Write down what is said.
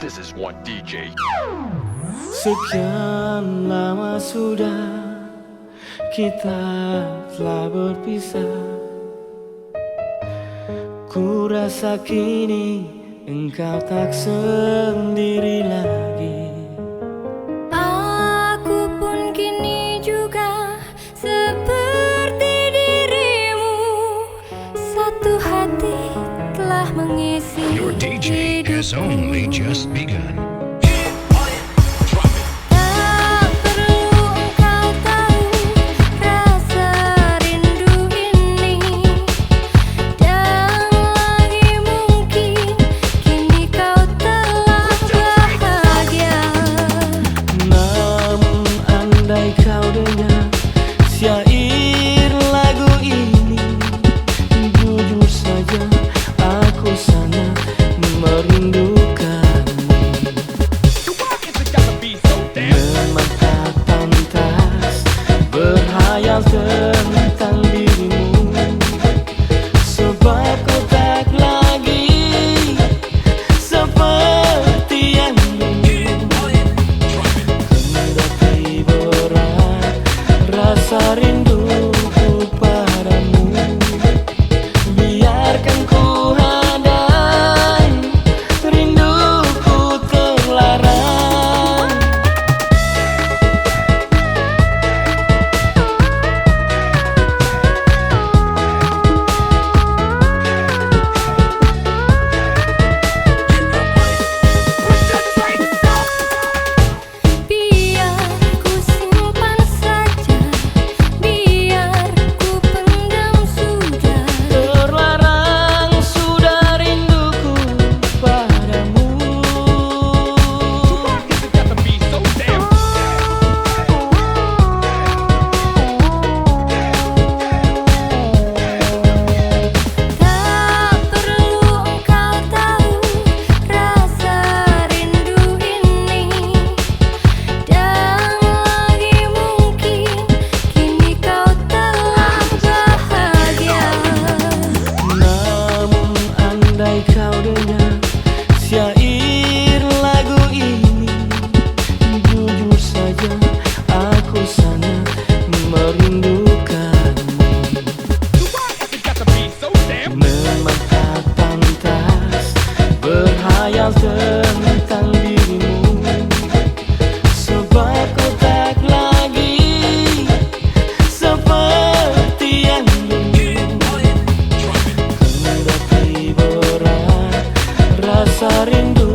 This is one DJ. Sekian lama sudah kita telah berpisah. Ku rasa kini engkau tak sendiri lagi. Aku pun kini juga seperti dirimu. Satu hati telah mengisi Your DJ has only just begun. Tak perlu engkau tahu rasa rindu ini. Dan lagi mungkin kini kau telah bahagia. Namun andai kau dengar syair lagu ini, jujur saja aku sangat merindukanmu. Memang tak pantas berhayal tentang dirimu, sebab kau tak lagi seperti yang dulu. Kendati berat rasa rinduku padamu, biarkan ku hadai rinduku terlarang. Biar ku simpan saja, biar ku pendam sudah. Terlarang sudah rinduku padamu. Tak perlu engkau tahu rasa rindu ini. Dan lagi mungkin kini kau telah bahagia. Namun andai kau dengar syair lagu ini, jujur saja aku sangat merindukanmu. Memang tak pantas berhayal tentang dirimu, sebab kau tak lagi seperti yang dulu. Kendati berat rasa rindu